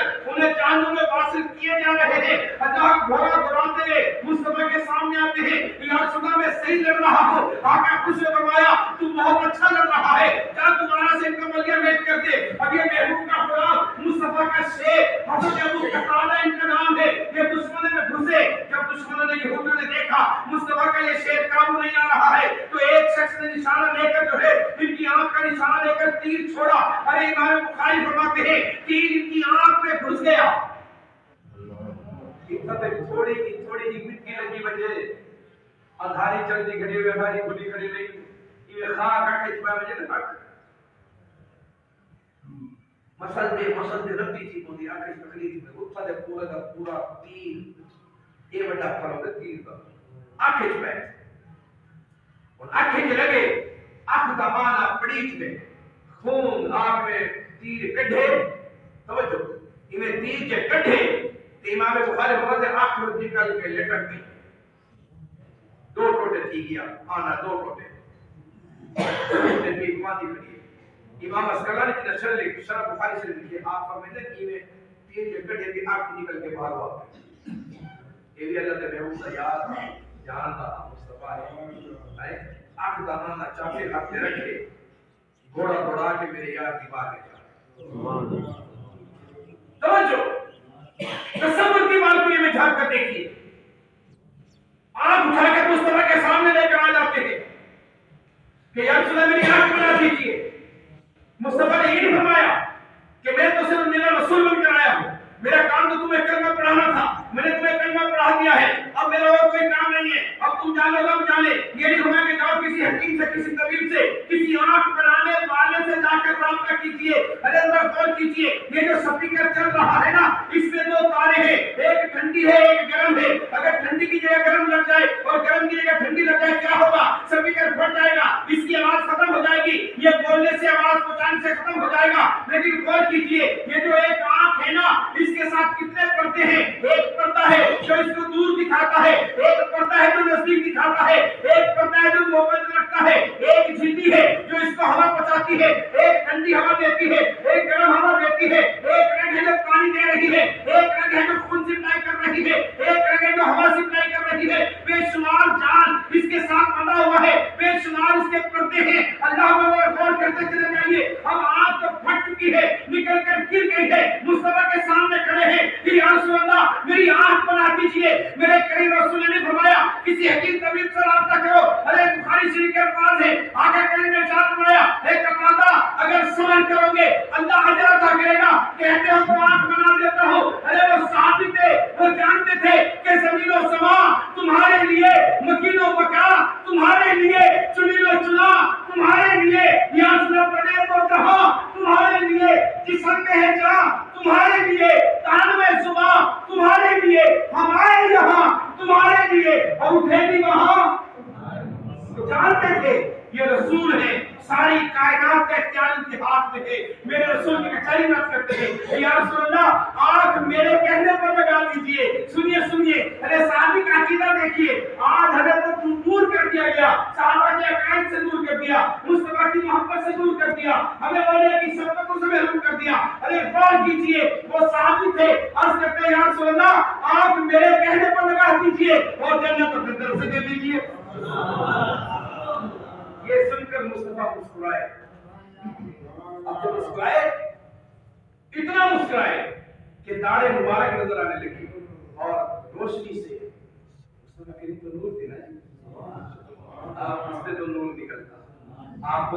کر انہیں جہنم میں واصل کیے جا رہے ہیں. اللہ گھوڑا دوڑاتے ہوئے مصطفیٰ کے سامنے آتے ہیں. یا رسول اللہ میں صحیح لڑ رہا ہوں. آقا خوش ہو فرمایا تو بہت اچھا لڑ رہا ہے, کیا دوبارہ سے ان کا ملیہ میٹ کر دے. اب یہ محبوب کا غلام مصطفیٰ کا شیر حضرت ابو قتادہ ان کا نام ہے. یہ دشمنوں میں گھسے, جب دشمنوں نے یہودیوں نے دیکھا مصطفیٰ کا یہ شیر قابو نہیں آ رہا ہے تو ایک شخص نے نشانہ لے کر جو ہے ان کی آنکھ کا نشانہ لے کر تیر چھوڑا. ارے امام بخاری فرماتے ہیں تیر ان کی آنکھ میں گھس گیا. تھوڑی کی مٹی لگی وجہ اندھاری چلتی کھڑی ہوئی ہماری کھلی کھڑی نہیں یہ خاک کا کھچوا وجہ تک مسلتے ربی تھی تو دی آنکھ تکلیف میں گفتا دے پورا کا پورا تیر یہ بڑا پھل ہوگا تیر کا آنکھ میں اور آنکھیں جو لگے آنکھ کا مانا پڑیچ میں خون آنکھ میں تیر کڈھے توجہ انہیں تیر کے کڈھے امام بخاری فرماتے ہیں آنکھ میں نکل کے لٹک گئی. 2 ٹوٹے تھی گیا آنا 2 ٹوٹے نبی ماں دی کھڑی. امام اسکلانی کی نشر لکھ شرح بخاری سے لکھی آپ فرماتے ہیں کہ میں تیر کے کڈھے کی آنکھ نکل کے باہر ہوا. یہ بھی اللہ کے محبوب کا یاد جانتا مصطفیٰ ہے. آنکھ کا آنا چاہتے ہاتھ میں رکھے گھوڑا دوڑا کے میرے یار کی بات ہے. توجہ تصور کی بالکنی میں جھانک کر دیکھیے. آنکھ اٹھا کر مصطفیٰ کے سامنے لے کر آ جاتے ہیں کہ یا رسول اللہ میری آنکھ بنا دیجیے. مصطفیٰ نے یہ نہیں فرمایا کہ میں تو صرف میرا رسول بن کر آیا ہوں, میرا کام تو تمہیں کلمہ پڑھانا تھا, میں نے تمہیں کلمہ پڑھا دیا ہے, اب میرا اور کوئی کام نہیں ہے, اب تم جانے رب جانے. یہ نہیں فرمایا کہ جاؤ کسی حکیم سے کسی طبیب سے کسی آنکھ بنانے والے سے جا کر رابطہ کیجیے. ارے ذرا غور کیجیے یہ جو سپیکر چل رہا ہے نا اس میں 2 تارے ہیں, ایک ٹھنڈی ہے ایک گرم ہے. اگر ٹھنڈی کی جگہ گرم لگ جائے اور گرم کی جگہ ٹھنڈی لگ جائے کیا ہوگا؟ سپیکر پھٹ جائے گا, اس کی آواز ختم ہو جائے گی, یہ بولنے سے آواز پہنچانے سے ختم ہو جائے گا. لیکن غور کیجیے یہ جو ایک آنکھ ہے نا اس کے ساتھ کتنے پردے ہیں. ایک پردہ ہے جو اس کو دور دکھاتا ہے, ایک پردہ ہے جو نزدیک دکھاتا ہے, ایک پردہ ہے جو موبائل رکھتا ہے, ایک جھلی ہے جو اس کو ہوا پہنچاتی ہے, ایک ٹھنڈی ہوا دیتی ہے, ایک گرم ہوا دیتی ہے, ایک رگ ہے جو پانی دے رہی ہے, ایک رگ ہے جو خون سپلائی کر رہی ہے, ایک رگ ہے جو ہوا سپلائی کر رہی ہے. بے شمار جان اس کے ساتھ بندھا ہوا ہے, بے شمار اس کے پردے ہیں. اللہ میں غور کرتے چلے جائیے. اب آنکھ تو پھٹ چکی ہے, نکل کر گر گئی ہے, مصطفیٰ کے سامنے کھڑے ہیں کہ یا رسول اللہ میری آنکھ بنا دیجیے. میرے کریم رسول نے فرمایا کسی حکیم طبیب سے رابطہ کرو. ارے بخاری شریف کے الفاظ ہیں آقا کریم نے ارشاد فرمایا اے قتادہ اگر صبر کرو گے اللہ اجر عطا کرے گا. کہتے ہو تو آنکھ بنا دیتا ہوں. ارے وہ صحابی تھے, وہ جانتے تھے کہ زمین و سما تمہارے لیے, مکین و بقا تمہارے لیے, چنین و چنا تمہارے لیے, یا رسول اللہ پڑے تو جہاں تمہارے لیے, جسم میں ہے جہاں تمہارے لیے, کان میں زبان تمہارے لیے, ہم آئے یہاں تمہارے لیے اور اٹھے بھی وہاں. جانتے تھے یہ رسول ہے, ساری کائنات کا اختیار ان کے ہاتھ میں ہے. میرے رسول کی کچہری نہ کرتے ہیں یا رسول اللہ آنکھ میرے کہنے پر لگا دیجیے. سنیے سنیے, ارے صحابی کا عقیدہ دیکھیے. آج حضرت کو دور کر دیا گیا, صحابہ کے عقائد سے دور کر دیا, مصطفیٰ کی محبت سے دور کر دیا, ہمیں اولیاء کی شفقتوں سے محروم کر دیا. ارے غور کیجیے وہ صحابی تھے, عرض کرتے ہیں یا رسول اللہ آنکھ میرے کہنے پر لگا دیجیے اور جنت اپنی طرف سے دے دیجیے. یہ سن کر مصطفیٰ مسکرائے. اب جب مسکرائے اتنا مسکرائے کہ داڑھی مبارک نظر آنے لگی اور روشنی سے مصطفیٰ کریم تو نور تھے نا جی, آپ اس سے تو نور نکلتا. آپ